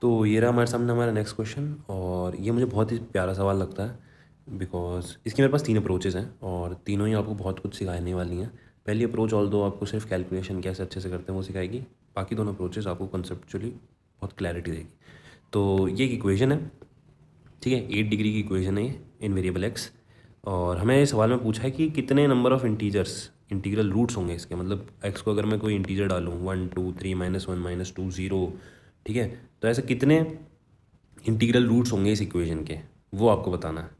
तो ये रहा हमारे सामने हमारा नेक्स्ट क्वेश्चन, और ये मुझे बहुत ही प्यारा सवाल लगता है बिकॉज इसकी मेरे पास 3 अप्रोचेज़ हैं और तीनों ही आपको बहुत कुछ सिखाने वाली हैं। पहली अप्रोच ऑल दो आपको सिर्फ कैलकुलेशन कैसे अच्छे से करते हैं वो सिखाएगी, बाकी दोनों अप्रोचेज़ आपको कंसेप्चुअली बहुत क्लैरिटी देगी। तो ये एक इक्वेशन है, ठीक है, 8 डिग्री की इक्वेशन है ये इन वेरिएबल एक्स। और हमें इस सवाल में पूछा है कि कितने number of integers integral roots होंगे इसके, मतलब एक्स को अगर मैं कोई इंटीजर डालूँ 1 2 3 -1 -2 0, ठीक है, तो ऐसे कितने इंटीग्रल रूट्स होंगे इस इक्वेशन के, वो आपको बताना है,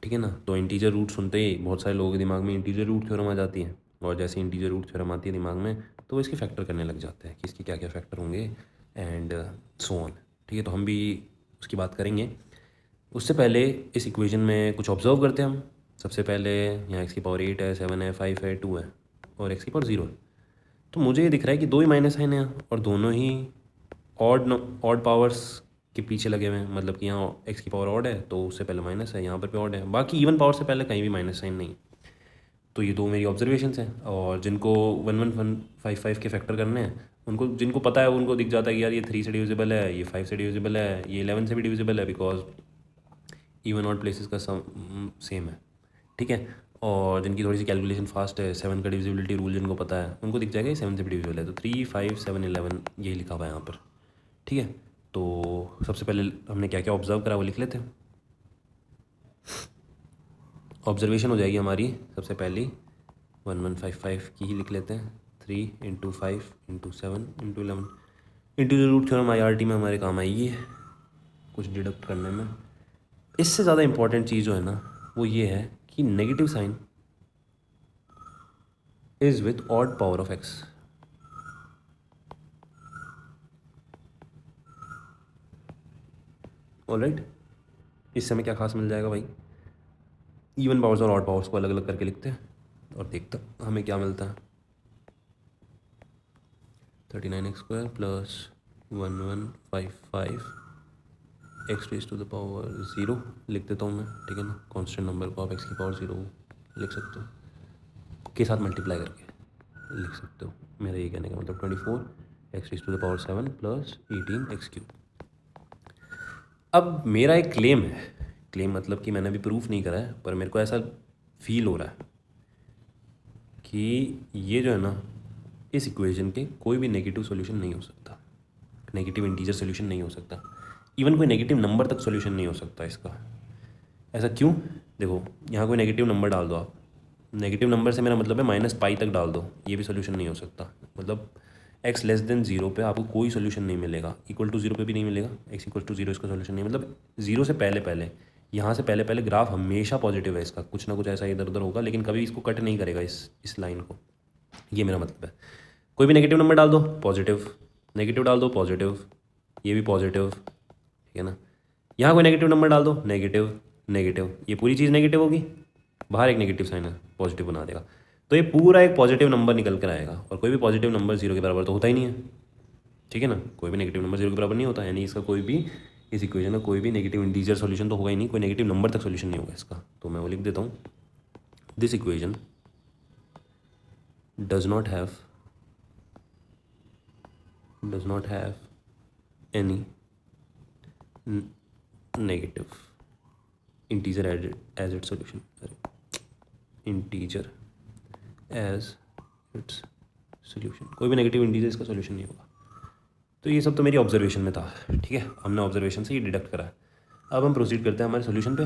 ठीक है ना। तो इंटीजर रूट सुनते ही बहुत सारे लोगों के दिमाग में इंटीजर रूट थ्योरम आ जाती है, और जैसे इंटीजर रूट थ्योरम आती है दिमाग में तो वो इसके फैक्टर करने लग जाते हैं कि इसके क्या क्या फैक्टर होंगे एंड सो ऑन, ठीक है। तो हम भी उसकी बात करेंगे। उससे पहले इस इक्वेशन में कुछ ऑब्जर्व करते हैं हम। सबसे पहले यहाँ एक्स की पावर 8 है, 7 है, 5 है, 2 है और एक्स की पावर 0 है। तो मुझे ये दिख रहा है कि दो ही माइनस साइन है और दोनों ही ऑड पावर्स के पीछे लगे हुए हैं, मतलब कि यहाँ एक्स की पावर ऑड है तो उससे पहले माइनस है, यहाँ पर भी ऑड है, बाकी इवन पावर से पहले कहीं भी माइनस साइन नहीं। तो ये दो मेरी ऑब्जर्वेशंस हैं, और जिनको 1 1 1 5 5 के फैक्टर करने हैं उनको, जिनको पता है उनको दिख जाता है कि यार ये 3 से डिविजिबल है, ये 5 से डिविजिबल है, ये 11 से भी डिविजिबल है बिकॉज इवन ऑड प्लेसेस का सेम है, ठीक है। और जिनकी थोड़ी सी कैलकुलेशन फास्ट है, 7 का डिविजिबिलिटी रूल जिनको पता है उनको दिख जाएगा ये 7 से भी डिविजिबल है। तो 3 5 7 11 यही लिखा हुआ है यहाँ पर, ठीक है। तो सबसे पहले हमने क्या क्या ऑब्जर्व करा वो लिख लेते हैं। ऑब्जर्वेशन हो जाएगी हमारी सबसे पहली 1155 की ही लिख लेते हैं, 3 × 5 × 7 × 11। इंटीजर रूट थ्योरम IRT में हमारे काम आएगी कुछ डिडक्ट करने में। इससे ज़्यादा इंपॉर्टेंट चीज़ जो है ना वो ये है कि negative sign is with odd power of x. Alright, इससे हमें क्या खास मिल जाएगा भाई, इवन पावर्स और ऑड पावर्स को अलग अलग करके लिखते हैं और देखते हैं हमें क्या मिलता है। 39x² प्लस 1155 x⁻⁴ लिख देता हूँ मैं, ठीक है ना। कांस्टेंट नंबर को आप x की पावर 0 लिख सकते हो, के साथ मल्टीप्लाई करके लिख सकते हो। मेरा ये कहने का मतलब 24 x⁻⁷ प्लस 18x³। अब मेरा एक क्लेम है, क्लेम मतलब कि मैंने अभी प्रूफ नहीं करा है पर मेरे को ऐसा फील हो रहा है कि ये जो है ना इस इक्वेशन के कोई भी नेगेटिव सॉल्यूशन नहीं हो सकता, नेगेटिव इंटीजर सॉल्यूशन नहीं हो सकता, इवन कोई नेगेटिव नंबर तक सॉल्यूशन नहीं हो सकता इसका। ऐसा क्यों? देखो यहाँ कोई नेगेटिव नंबर डाल दो आप, नेगेटिव नंबर से मेरा मतलब है -π तक डाल दो, ये भी सोल्यूशन नहीं हो सकता। मतलब x<0 पे आपको कोई सोल्यूशन नहीं मिलेगा, =0 पे भी नहीं मिलेगा, x=0 इसका सोल्यूशन नहीं, मतलब 0 से पहले पहले, यहाँ से पहले पहले ग्राफ हमेशा पॉजिटिव है इसका, कुछ ना कुछ ऐसा इधर उधर होगा लेकिन कभी इसको कट नहीं करेगा इस लाइन को, ये मेरा मतलब है। कोई भी नेगेटिव नंबर डाल दो पॉजिटिव, नेगेटिव डाल दो पॉजिटिव, ये भी पॉजिटिव, ठीक है ना। यहाँ कोई नेगेटिव नंबर डाल दो नेगेटिव नेगेटिव, ये पूरी चीज़ नेगेटिव होगी, बाहर एक नेगेटिव साइन है पॉजिटिव बना देगा, तो ये पूरा एक पॉजिटिव नंबर निकल कर आएगा, और कोई भी पॉजिटिव नंबर 0 के बराबर तो होता ही नहीं है, ठीक है ना। कोई भी नेगेटिव नंबर 0 के बराबर नहीं होता, यानी इसका कोई भी, इस इक्वेशन का कोई भी नेगेटिव इंटीजर सॉल्यूशन तो होगा ही नहीं, कोई नेगेटिव नंबर तक सॉल्यूशन नहीं होगा इसका। तो मैं वो लिख देता हूँ, this equation does not have any negative integer as its solution, integer as its solution, कोई भी नेगेटिव इंटीजर इसका सोल्यूशन नहीं होगा। तो ये सब तो मेरी ऑब्जर्वेशन में था, ठीक है, हमने ऑब्जर्वेशन से ये डिडक्ट करा है। अब हम प्रोसीड करते हैं हमारे सोल्यूशन पे,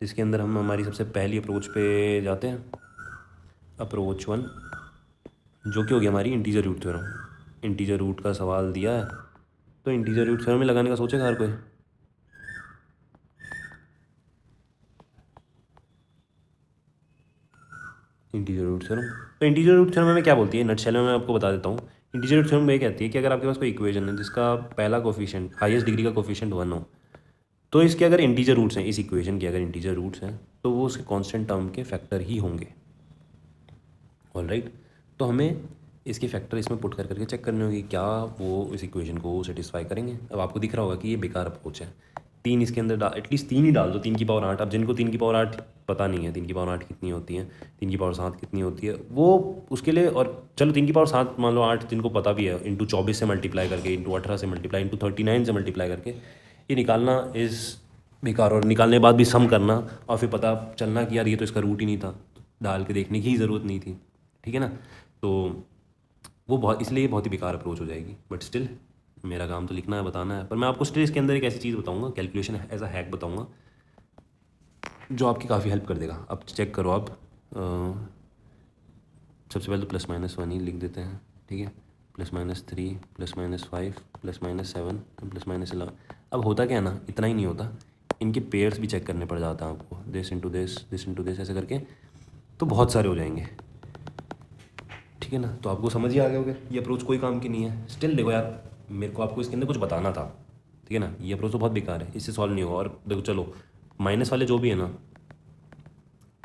जिसके अंदर हम हमारी सबसे पहली अप्रोच पे जाते हैं, अप्रोच 1, जो कि हो गया हमारी integer root theorem. Integer root का सवाल दिया है तो इंटीजर रूट थ्योरम में लगाने का सोचेगा हर कोई। इंटीजर रूट थ्योरम, तो इंटीजर रूट थ्योरम में क्या बोलती है, नटशेल में मैं आपको बता देता हूँ। इंटीजर रूट थ्योरम में ये कहती है कि अगर आपके पास कोई इक्वेशन है जिसका पहला कोफिशिएंट, हाईएस्ट डिग्री का कोफिशिएंट 1 हो, तो इसके अगर इंटीजर रूट्स हैं, इस इक्वेशन के अगर इंटीजर रूट्स हैं तो वो उसके कांस्टेंट टर्म के फैक्टर ही होंगे। ऑलराइट, तो हमें इसके फैक्टर इसमें पुट कर करके चेक करने होगी क्या वो इस इक्वेशन को सेटिस्फाई करेंगे। अब आपको दिख रहा होगा कि ये बेकार अप्रोच है, तीन इसके अंदर एटलीस्ट 3 ही डाल दो, 3 की पावर 8। अब जिनको 3 की पावर 8 पता नहीं है 3 की पावर 8 कितनी होती है, 3 की पावर 7 कितनी होती है, वो उसके लिए, और चलो 3 की पावर 7 मान लो 8 जिनको पता भी है, इंटू 24 से मल्टीप्लाई करके, इंटू 18 से मल्टीप्लाई, इंटू 39 से मल्टीप्लाई करके ये निकालना इज़ बेकार। और निकालने के बाद भी सम करना और फिर पता चलना कि यार ये तो इसका रूट ही नहीं था, डाल के देखने की ही ज़रूरत नहीं थी, ठीक है ना। तो वो बहुत, इसलिए बहुत ही बेकार अप्रोच हो जाएगी। बट स्टिल मेरा काम तो लिखना है, बताना है। पर मैं आपको स्टिल इसके अंदर एक ऐसी चीज़ बताऊंगा, कैलकुलेशन एज अ हैक बताऊंगा, जो आपकी काफ़ी हेल्प कर देगा। अब चेक करो आप, सबसे पहले तो +-1 ही लिख देते हैं, ठीक है। +-3, +-5, +-7, +-11। अब होता क्या है ना, इतना ही नहीं होता, इनके पेयर्स भी चेक करने पड़ जाता है आपको, this into this, this into this, ऐसे करके तो बहुत सारे हो जाएंगे, ठीक है ना। तो आपको समझ ही आ गया होगा ये अप्रोच कोई काम की नहीं है। स्टिल देखो यार, मेरे को आपको इसके अंदर कुछ बताना था, ठीक है ना। ये अप्रोच तो बहुत बेकार है, इससे सॉल्व नहीं होगा। और देखो चलो, माइनस वाले जो भी है ना,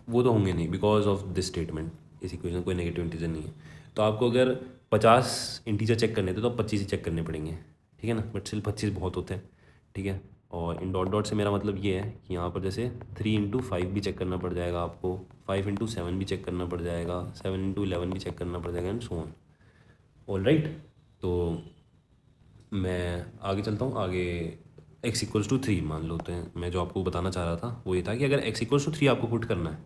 वो तो होंगे नहीं बिकॉज ऑफ दिस स्टेटमेंट। इस इक्वेशन कोई नेगेटिव इंटीजर नहीं है, तो आपको अगर 50 इंटीजर चेक करने थे तो अब 25 ही चेक करने पड़ेंगे, ठीक है ना। बट स्टिल 25 बहुत होते हैं, ठीक है। और इन डॉट डॉट से मेरा मतलब ये है कि यहाँ पर जैसे 3 इंटू 5 भी चेक करना पड़ जाएगा आपको, 5 इंटू 7 भी चेक करना पड़ जाएगा, 7 इंटू 11 भी चेक करना पड़ जाएगा, and so on. All right, तो मैं आगे चलता हूँ। आगे x=3 मान लो, तो मैं जो आपको बताना चाह रहा था वो ये था कि अगर x=3 आपको पुट करना है,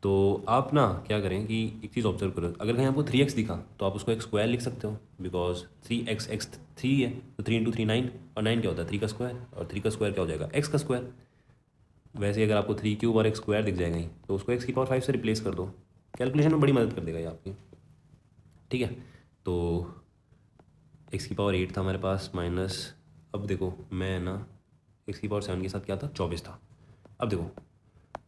तो आप ना क्या करें कि एक चीज़ ऑब्जर्व करो। अगर कहीं आपको 3x दिखा तो आप उसको x² लिख सकते हो, बिकॉज 3x 3 है, तो 3 इंटू 3 9, और 9 क्या होता है 3 का स्क्वायर, और 3 का स्क्वायर क्या हो जाएगा x का स्क्वायर। वैसे अगर आपको 3³ और x² दिख जाएगा ही, तो उसको x⁵ से रिप्लेस कर दो, कैलकुलेशन में बड़ी मदद कर देगा ये आपकी, ठीक है। तो x⁵ था हमारे पास माइनस, अब देखो मैं ना x⁵ के साथ क्या था, 24 था। अब देखो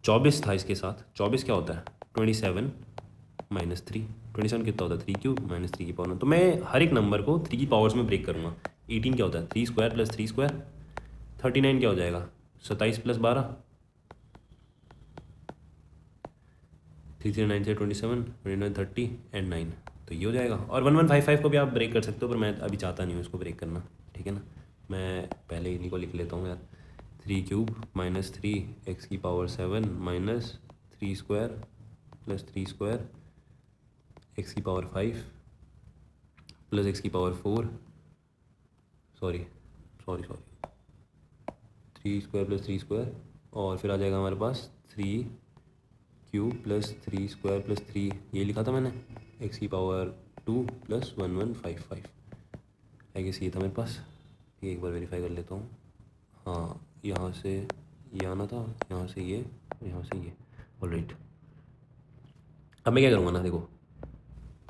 24 था, इसके साथ 24 क्या होता है 27 - 3, 27 कितना होता है 3³ - 3 की पावर 9। तो मैं हर एक नंबर को 3 की पावर्स में ब्रेक करूँगा। 18 क्या होता है 3² + 3², 39 क्या हो जाएगा 27 + 12, 3 3 9 से 27, 29 30 एंड 9, तो ये हो जाएगा। और 1155 को भी आप ब्रेक कर सकते हो, पर मैं अभी चाहता नहीं हूँ इसको ब्रेक करना, ठीक है ना। मैं पहले इन्हीं को लिख लेता हूँ यार, 3³ - 3 x⁵ minus 3² + 3² x⁵ plus x⁴, sorry 3² + 3², और फिर आ जाएगा हमारे पास 3³ + 3² + 3, ये लिखा था मैंने, x⁵2 + 1155, आई गेस ये था मेरे पास। ये एक बार वेरीफाई कर लेता हूँ, हाँ यहाँ से ये आना था, यहाँ से ये, यहाँ से ये, ऑलराइट। अब मैं क्या करूँगा ना, देखो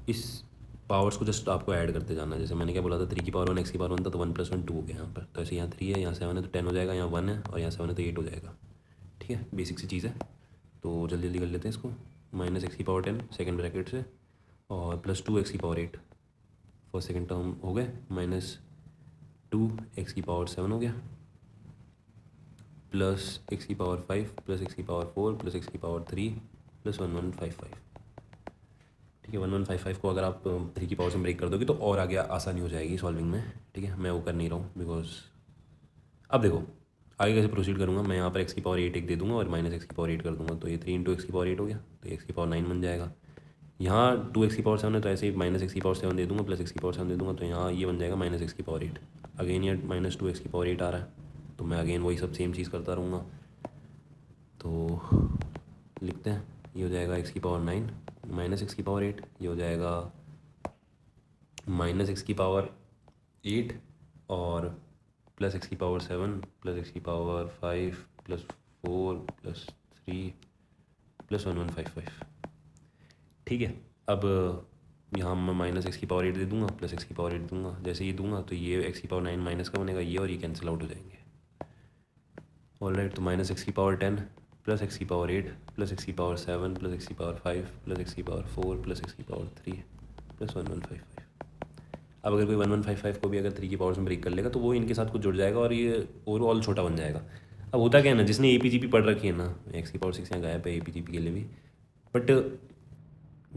इस पावर्स को जस्ट आपको ऐड करते जाना है। जैसे मैंने क्या बोला था 3 की पावर 1 x⁵1 था, तो 1 + 1 2 हो गया यहाँ पर। तो ऐसे यहाँ 3 है, यहाँ 7 है, तो 10 हो जाएगा, यहाँ 1 है, और यहाँ 7 है, तो 8 हो जाएगा, ठीक है। बेसिक सी चीज़ है, तो जल्दी जल्दी कर लेते हैं इसको। -x⁵10 सेकेंड ब्रैकेट से, और +2 x⁵8 फर्स्ट सेकेंड टर्म हो गए, -2 x⁵7 हो गया, प्लस x⁵5 + x⁵4 + x⁵3 + 1155, ठीक है। 1155 को अगर आप 3 की पावर से ब्रेक कर दोगे तो और आगे आसानी हो जाएगी सॉल्विंग में, ठीक है। मैं वो कर नहीं रहा हूँ बिकॉज, अब देखो आगे कैसे प्रोसीड करूँगा। मैं यहाँ पर x⁵8 एक दे दूँगा और -x⁵8 कर दूँगा, तो ये 3 × x⁵8 हो गया, तो x⁵9 बन जाएगा। यहाँ 2 x⁵7 है, तो ऐसे ही -x⁵7 दे दूँगा, प्लस x⁵7 दे दूँगा, तो यहाँ ये बन जाएगा -x⁵8। अगेन ये -2 x⁵8 आ रहा है, तो मैं अगेन वही सब सेम चीज़ करता रहूँगा। तो लिखते हैं, ये हो जाएगा x⁵9 -x⁵8, ये हो जाएगा -x⁵8 और plus x⁵7 plus x⁵5 plus 4 plus 3 plus 1155, ठीक है। अब यहाँ मैं -x⁵8 दे दूँगा, प्लस x⁵8 दूँगा। जैसे ये दूँगा तो ये x⁵9 माइनस का बनेगा, ये और ये कैंसिल आउट हो जाएंगे, ऑलराइट। तो -x⁵10 plus x⁵8 plus x⁵7 plus x⁵5 plus x⁵4 plus x⁵3 plus 1155। अब अगर कोई 1155 को भी अगर 3 की पावर्स में ब्रेक कर लेगा तो वो इनके साथ कुछ जुड़ जाएगा और ये ओवरऑल छोटा बन जाएगा। अब होता क्या है ना, जिसने APGP पढ़ रखी है ना, x⁵6 यहाँ गायब है APGP के लिए भी, बट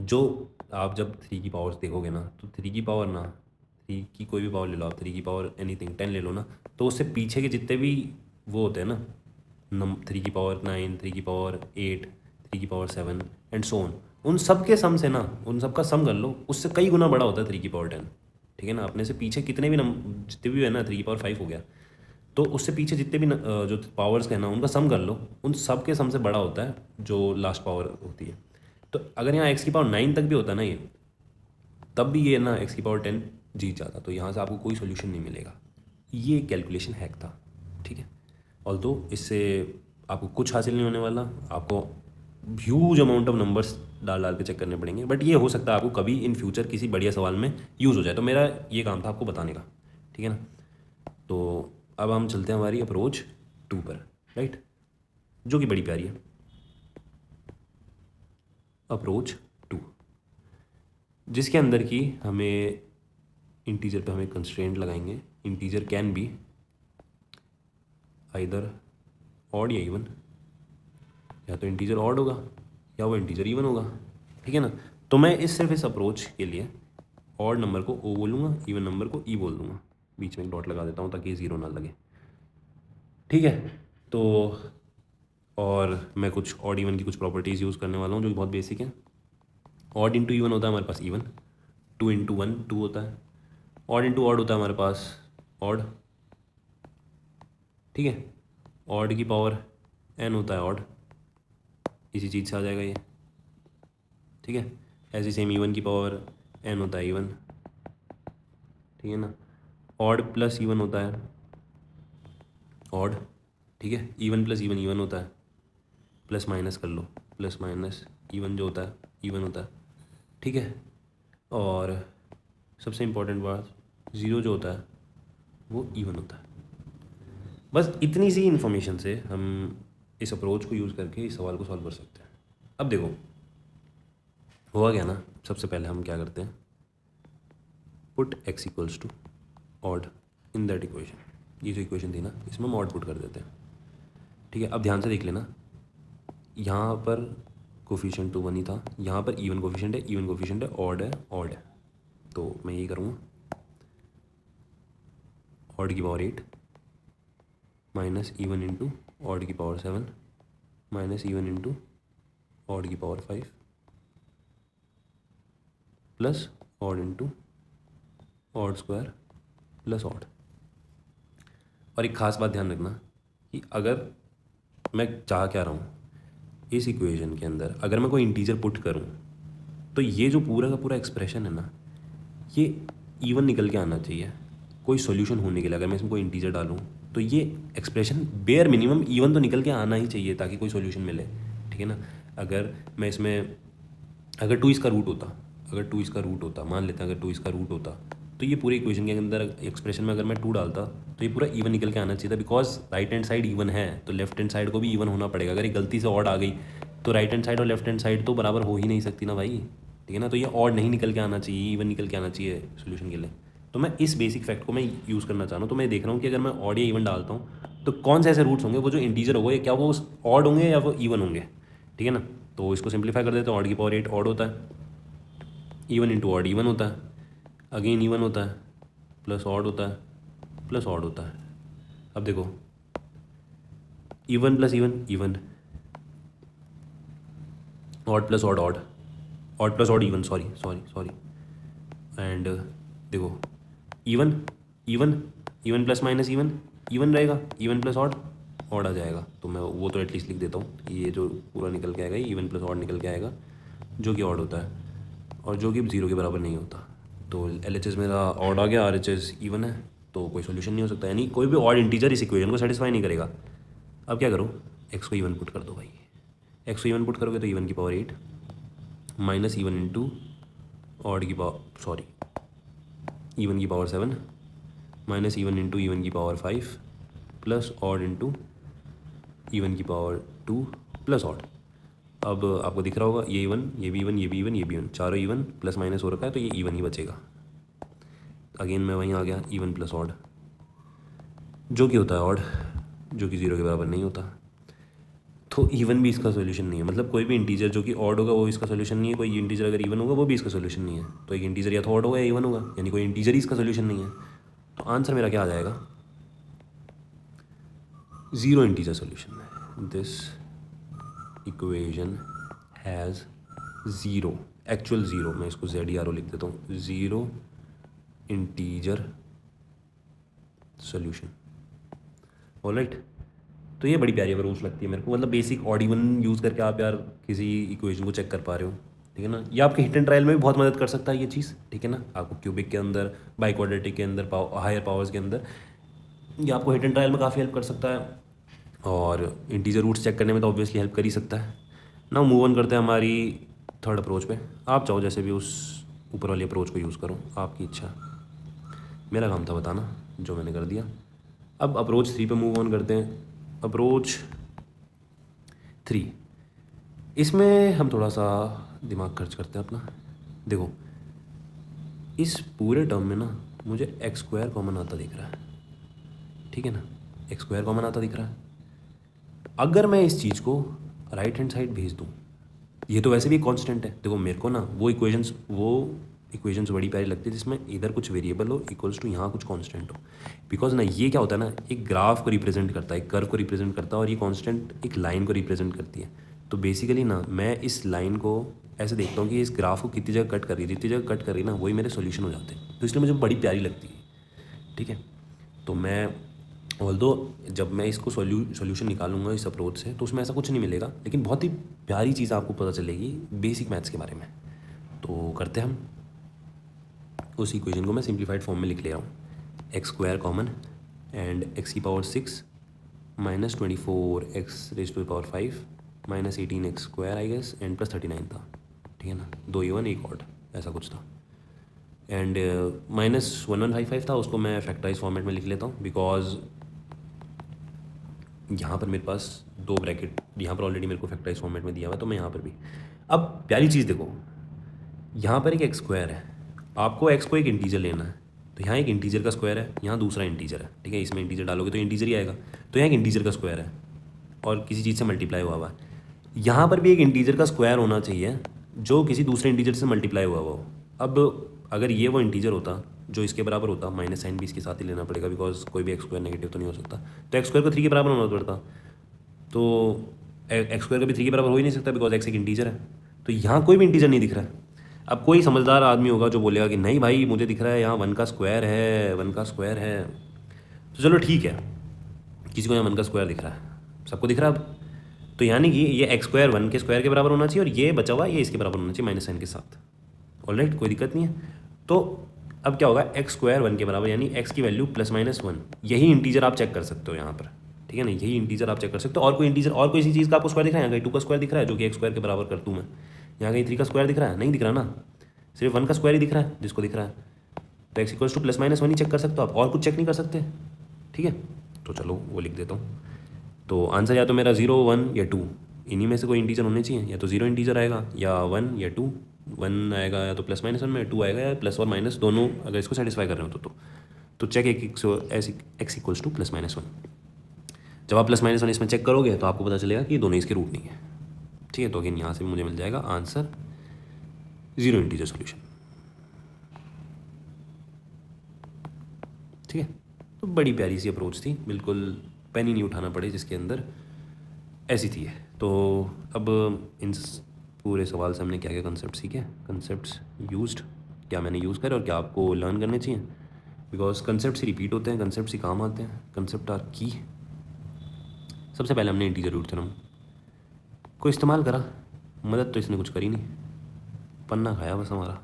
जो आप जब 3 की पावर्स देखोगे ना, तो 3 की पावर ना, 3 की कोई भी पावर ले लो आप, 3 की पावर एनीथिंग 10 ले लो ना, तो उससे पीछे के जितने भी वो होते हैं ना 3 की पावर 9, 3 की पावर 8, 3 की पावर 7 एंड सो ऑन। उन सब के सम से ना, उन सब का सम कर लो, उससे कई गुना बड़ा होता है 3 की पावर 10। ठीक है ना, अपने से पीछे कितने भी जितने भी है ना, 3 की पावर 5 हो गया, तो उससे पीछे जितने भी जो पावर्स के हैं ना, उनका सम कर लो, उन सब के सम से बड़ा होता है जो लास्ट पावर होती है। तो अगर यहाँ x की पावर 9 तक भी होता ना ये, तब भी ये ना x की पावर 10 जीत जाता, तो यहाँ से आपको कोई सोल्यूशन नहीं मिलेगा। ये कैलकुलेशन हैक था, ठीक है। ऑल्दो इससे आपको कुछ हासिल नहीं होने वाला, आपको ह्यूज अमाउंट ऑफ नंबर्स डाल डाल के चेक करने पड़ेंगे, बट ये हो सकता है आपको कभी इन फ्यूचर किसी बढ़िया सवाल में यूज़ हो जाए। तो मेरा ये काम था आपको बताने का, ठीक है ना। तो अब हम चलते हैं हमारी अप्रोच 2 पर, राइट, जो कि बड़ी प्यारी है। अप्रोच 2, जिसके अंदर की हमें इंटीजर पे हमें कंस्ट्रेंट लगाएंगे। Integer can be either odd या इवन, या तो इंटीजर ऑड होगा या वो इंटीजर इवन होगा, ठीक है ना। तो मैं सिर्फ इस अप्रोच के लिए ऑड नंबर को ओ बोलूँगा, इवन नंबर को ई बोल दूँगा, बीच में एक डॉट लगा देता हूँ ताकि ज़ीरो ना लगे, ठीक है। तो और मैं कुछ ऑड इवन की कुछ प्रॉपर्टीज़ यूज़ करने वाला हूँ जो कि बहुत बेसिक है। ऑड इंटू इवन होता है हमारे पास इवन, 2 × 1 2 होता है, ऑड इंटू ऑड होता है हमारे पास ऑड, ठीक है। ऑड की पावर n होता है ऑड, इसी चीज़ से आ जाएगा ये, ठीक है। ऐसे सेम इवन की पावर n होता है इवन, ठीक है ना। ऑड प्लस इवन होता है ऑड, ठीक है। इवन प्लस इवन इवन होता है, प्लस माइनस कर लो, प्लस माइनस इवन जो होता है इवन होता है, ठीक है। और सबसे इम्पोर्टेंट बात, ज़ीरो जो होता है वो इवन होता है। बस इतनी सी इन्फॉर्मेशन से हम इस अप्रोच को यूज़ करके इस सवाल को सॉल्व कर सकते हैं। अब देखो हुआ क्या ना, सबसे पहले हम क्या करते हैं, put x equals to odd in that equation. ये जो इक्वेशन थी ना, इसमें हम ऑड पुट कर देते हैं, ठीक है। अब ध्यान से देख लेना, यहाँ पर कोफिशिएंट तो 1 ही था, यहाँ पर इवन कोफिशिएंट है, इवन कोफिशिएंट है, ऑड है, ऑड है। तो मैं यही करूँगा, ऑड की power 8 minus even into odd की power 7 minus even into odd की power 5 plus odd into odd square plus odd. और एक ख़ास बात ध्यान रखना कि अगर मैं चाह क्या रहा हूँ, इस इक्वेशन के अंदर अगर मैं कोई इंटीजर पुट करूँ तो ये जो पूरा का पूरा एक्सप्रेशन है ना, ये इवन निकल के आना चाहिए कोई सॉल्यूशन होने के लिए। अगर मैं इसमें कोई इंटीजर डालूँ तो ये एक्सप्रेशन बेयर मिनिमम इवन तो निकल के आना ही चाहिए ताकि कोई सॉल्यूशन मिले, ठीक है ना। अगर मैं इसमें अगर 2 इसका रूट होता, अगर 2 इसका रूट होता, मान लेते हैं अगर 2 इसका रूट होता, तो ये पूरे इक्वेशन के अंदर एक्सप्रेशन में अगर मैं 2 डालता तो ये पूरा इवन निकल के आना चाहिए था, because right hand side even है तो लेफ्ट हैंड साइड को भी इवन होना पड़ेगा। अगर ये गलती से ऑड आ गई तो राइट हैंड साइड और लेफ्ट हैंड साइड तो बराबर हो ही नहीं सकती ना भाई, ठीक है ना। तो ये ऑड नहीं निकल के आना चाहिए, इवन निकल के आना चाहिए सोल्यूशन के लिए। तो मैं इस बेसिक फैक्ट को मैं यूज़ करना चाह रहा हूँ। तो मैं देख रहा हूँ कि अगर मैं ऑड या इवन डालता हूँ तो कौन से ऐसे रूट्स होंगे, वो जो इंटीजर होगा, क्या वो ऑड होंगे या वो इवन होंगे, ठीक है ना। तो इसको सिंप्लीफाई कर देते हैं, ऑड की पावर 8 ऑड होता है, इवन इंटू ऑड इवन होता है, अगेन इवन होता है, प्लस ऑड होता है, प्लस ऑड होता है। अब देखो even plus even even, odd plus odd odd, odd plus odd even, sorry sorry sorry. And देखो even even, even plus minus even even रहेगा, इवन प्लस ऑड ऑड आ जाएगा। तो मैं वो तो एटलीस्ट लिख देता हूँ, ये जो पूरा निकल के आएगा ये इवन प्लस ऑड निकल के आएगा जो कि ऑड होता है और जो कि 0 के बराबर नहीं होता। तो LHS मेरा ऑड आ गया, RHS इवन है, तो कोई सोल्यूशन नहीं हो सकता, यानी कोई भी ऑड इंटीजर इस इक्वेशन को सेटिस्फाई नहीं करेगा। अब क्या करो, x को इवन पुट कर दो भाई। x को इवन पुट करोगे तो इवन की power 8 minus even into odd की पावर सॉरी इवन की power 7 minus even into even की power 5 plus odd into even की पावर 2 प्लस ऑड। अब आपको दिख रहा होगा ये इवन, ये भी इवन, ये भी इवन, ये भी इवन, चारों इवन, प्लस माइनस हो रखा है तो ये इवन ही बचेगा। अगेन मैं वहीं आ गया, इवन प्लस ऑड जो कि होता है ऑड, जो कि 0 के बराबर नहीं होता। तो इवन भी इसका सोल्यूशन नहीं है, मतलब कोई भी इंटीजर जो कि ऑड होगा वो इसका सोल्यूशन नहीं है, कोई इंटीजर अगर इवन होगा वो भी इसका सोल्यूशन नहीं है। तो एक इंटीजर या तो ऑड होगा या इवन होगा, यानी कोई इंटीजर ही इसका सोल्यूशन नहीं है। तो आंसर मेरा क्या आ जाएगा, ज़ीरो इंटीजर सोल्यूशन है। This equation has zero, actual zero, मैं इसको ZERO लिख देता हूँ, ज़ीरो इंटीजर सोल्यूशन। ऑलराइट, तो ये बड़ी प्यारी अप्रोच लगती है मेरे को, मतलब बेसिक ऑड इवन यूज़ करके आप यार किसी इक्वेशन को चेक कर पा रहे हो, ठीक है ना। ये आपके हिट एंड ट्रायल में भी बहुत मदद कर सकता है ये चीज़, ठीक है ना। आपको क्यूबिक के अंदर, बाई क्वाड्रेटिक के अंदर, हायर पावर्स के अंदर ये आपको हिट एंड ट्रायल में काफ़ी हेल्प कर सकता है, और इंटीजर रूट्स चेक करने में तो ऑब्वियसली हेल्प कर ही सकता है ना। मूव ऑन करते हैं हमारी थर्ड अप्रोच पे। आप चाहो जैसे भी उस ऊपर वाली अप्रोच को यूज़ करो, आपकी इच्छा, मेरा काम था बताना, जो मैंने कर दिया। अब अप्रोच 3 पे मूव ऑन करते हैं। अप्रोच 3, इसमें हम थोड़ा सा दिमाग खर्च करते हैं अपना। देखो, इस पूरे टर्म में ना मुझे x² कॉमन आता दिख रहा है, ठीक है ना, x² कॉमन आता दिख रहा है। अगर मैं इस चीज़ को राइट हैंड साइड भेज दूँ, ये तो वैसे भी कांस्टेंट है। देखो मेरे को ना वो इक्वेशंस बड़ी प्यारी लगती है जिसमें इधर कुछ वेरिएबल हो इक्वल्स टू यहाँ कुछ कांस्टेंट हो, बिकॉज ना ये क्या होता है ना, एक ग्राफ को रिप्रेजेंट करता है, एक कर्व को रिप्रेजेंट करता है, और ये कांस्टेंट एक लाइन को रिप्रेजेंट करती है। तो बेसिकली ना मैं इस लाइन को ऐसे देखता हूँ कि इस ग्राफ को कितनी जगह कट कर रही है, जितनी जगह कट कर रही है ना वही मेरे सोल्यूशन हो जाते हैं, तो इसलिए मुझे बड़ी प्यारी लगती है, ठीक है। तो मैं ऑल्दो जब मैं इसको सॉल्यूशन निकालूंगा इस अप्रोच से, तो उसमें ऐसा कुछ नहीं मिलेगा, लेकिन बहुत ही प्यारी चीज़ आपको पता चलेगी बेसिक मैथ्स के बारे में। तो करते हैं हम उस इक्वेशन को, मैं सिंप्लीफाइड फॉर्म में लिख ले रहा हूँ। x² common and x⁻6 minus 24 x⁻5 minus 18x² I guess, and plus 39 था, ठीक है ना, 2 इवन एक ऑड ऐसा कुछ था, एंड माइनस 1155 था, उसको मैं फैक्टराइज फॉर्मेट में लिख लेता हूँ, बिकॉज यहाँ पर मेरे पास 2 ब्रैकेट यहाँ पर ऑलरेडी मेरे को फैक्टराइज फॉर्मेट में दिया हुआ है, तो मैं यहाँ पर भी। अब प्यारी चीज़ देखो, यहाँ पर एक x² है, आपको x को एक इंटीजर लेना है, तो यहाँ एक इंटीजर का स्क्वायर है, यहाँ दूसरा इंटीजर है, ठीक है, इसमें इंटीजर डालोगे तो इंटीजर ही आएगा, तो यहाँ एक इंटीजर का स्क्वायर है और किसी चीज़ से मल्टीप्लाई हुआ है। यहाँ पर भी एक इंटीजर का स्क्वायर होना चाहिए जो किसी दूसरे इंटीजर से मल्टीप्लाई हुआ हो। अब अगर ये वो इंटीजर होता जो इसके बराबर होता, माइनस साइन भी इसके साथ ही लेना पड़ेगा, बिकॉज कोई भी x² नेगेटिव तो नहीं हो सकता, तो x² को 3 के बराबर होना पड़ता, तो x² का भी 3 के बराबर हो ही नहीं सकता, बिकॉज x एक इंटीजर है। तो यहाँ कोई भी इंटीजर नहीं दिख रहा है। अब कोई समझदार आदमी होगा जो बोलेगा कि नहीं भाई मुझे दिख रहा है यहाँ 1 का स्क्वायर है, 1 का स्क्वायर है, तो चलो ठीक है, किसी को यहाँ 1 का स्क्वायर दिख रहा है, सबको दिख रहा है। अब तो यानी कि ये x² 1 के स्क्वायर के बराबर होना चाहिए, और ये बचा हुआ ये इसके बराबर होना चाहिए माइनस साइन के साथ। ऑलराइट, कोई दिक्कत नहीं है। तो अब क्या होगा, x² 1 के बराबर, यानी x की वैल्यू +-1, यही इंटीजर आप चेक कर सकते हो यहाँ पर, ठीक है ना, यही इंटीजर आप चेक कर सकते हो। और कोई इंटीजर और कोई इसी चीज़ का आपको स्क्वायर दिख रहा है, यहाँ कहीं 2 का स्क्वायर दिख रहा है जो कि x² के बराबर कर दूँ मैं, यहाँ कहीं 3 का स्क्वायर दिख रहा है, नहीं दिख रहा ना, सिर्फ 1 का स्क्वायर ही दिख रहा है जिसको दिख रहा है, तो x = +-1 ही चेक कर सकते हो आप, और कुछ चेक नहीं कर सकते, ठीक है। तो चलो वो लिख देता हूँ। तो आंसर या तो मेरा 0, 1 या 2, इन्हीं में से कोई इंटीजर होने चाहिए, या तो 0 इंटीजर आएगा या 1 या 2, 1 आएगा या तो +-1 में, 2 आएगा या प्लस और माइनस दोनों, अगर इसको सेटिस्फाई कर रहे हो तो चेक x = +-1। जब आप +-1 इसमें चेक करोगे तो आपको पता चलेगा कि दोनों इसके रूट नहीं है, ठीक है। तो अगेन यहाँ से मुझे मिल जाएगा आंसर 0 इंटीजर सोल्यूशन, ठीक है। तो बड़ी प्यारी सी अप्रोच थी, बिल्कुल पेन ही नहीं उठाना पड़े जिसके अंदर, ऐसी थी है। तो अब इन पूरे सवाल से हमने क्या क्या कंसेप्ट सीखे, कंसेप्ट्स यूज्ड, क्या मैंने यूज़ करे और क्या आपको लर्न करने चाहिए, बिकॉज कंसेप्ट ही रिपीट होते हैं, कंसेप्ट ही काम आते हैं, कंसेप्ट आर की। सबसे पहले हमने इंटीजर रूट थ्योरम को इस्तेमाल करा, मदद तो इसने कुछ करी नहीं, पन्ना खाया बस हमारा।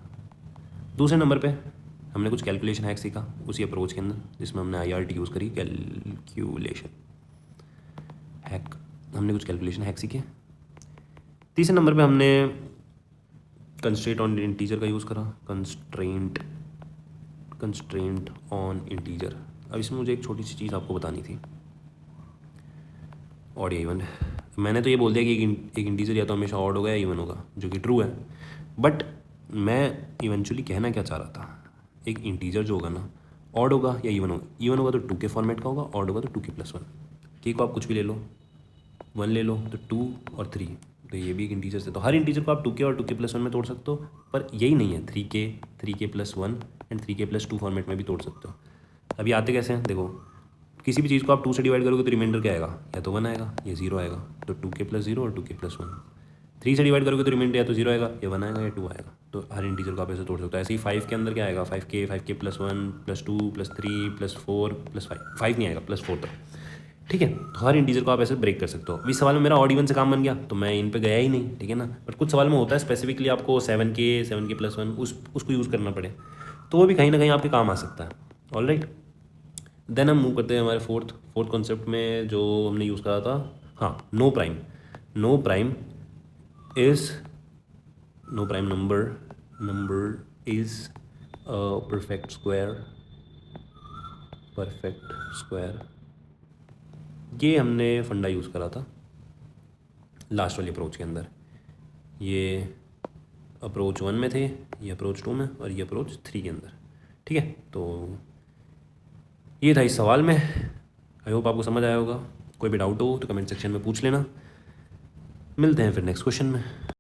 दूसरे नंबर पे हमने कुछ कैलकुलेशन हैक सीखा उसी अप्रोच के अंदर, जिसमें हमने IRT यूज़ करी, कैलकुलेशन हैक, हमने कुछ कैलकुलेशन हैक सीखे। तीसरे नंबर पे हमने कंस्ट्रेंट ऑन इंटीजर का यूज़ करा, कंस्ट्रेंट ऑन इंटीजर। अब इसमें मुझे एक छोटी सी चीज़ आपको बतानी थी, ऑड या इवन। मैंने तो ये बोल दिया कि एक इंटीजर या तो हमेशा ऑड होगा या इवन होगा, जो कि ट्रू है, बट मैं इवेंचुअली कहना क्या चाह रहा था, एक इंटीजर जो होगा ना, ऑड होगा या इवन होगा, इवन होगा तो 2 के फॉर्मेट का होगा, ऑड होगा तो 2 के +1, ठीक हो, आप कुछ भी ले लो, 1 ले लो तो 2 और 3, तो ये भी एक इंटीजर से, तो हर इंटीजर को आप 2 के और 2 के +1 में तोड़ सकते हो, पर यही नहीं है, 3 के +1 एंड 3 के +2 फॉर्मेट में भी तोड़ सकते हो। अभी आते कैसे हैं देखो, किसी भी चीज़ को आप 2 से डिवाइड करोगे तो रिमाइंडर क्या आएगा, या तो 1 आएगा या 0 आएगा, तो 2k + 0 और 2k + 1। 3 से डिवाइड करोगे तो रिमाइंडर या तो 0 आएगा या 1 आएगा या 2 आएगा। तो हर इंटीजर को आप ऐसे तोड़ सकते हो। ऐसे ही 5 के अंदर क्या आएगा, 5k + 1 + 2 + 3 + 4 + 5, 5 नहीं आएगा +4 तक, ठीक है। तो हर इंटीजर को आप ऐसे ब्रेक कर सकते हो। इस सवाल में मेरा ऑड इवन से काम बन गया तो मैं इन पे गया ही नहीं, ठीक है ना। बट कुछ सवाल में होता है स्पेसिफिकली आपको 7k + 1 उसको यूज़ करना पड़े, तो वो भी कहीं ना कहीं आपके काम आ सकता है। ऑल राइट, देन हम मूव करते हैं हमारे फोर्थ कॉन्सेप्ट में जो हमने यूज़ करा था। हाँ, no prime number is perfect square. ये हमने फंडा यूज़ करा था लास्ट वाली अप्रोच के अंदर। ये अप्रोच 1 में थे, ये अप्रोच 2 में, और ये अप्रोच 3 के अंदर, ठीक है। तो ये था इस सवाल में। आई होप आपको समझ आया होगा। कोई भी डाउट हो तो कमेंट सेक्शन में पूछ लेना। मिलते हैं फिर नेक्स्ट क्वेश्चन में।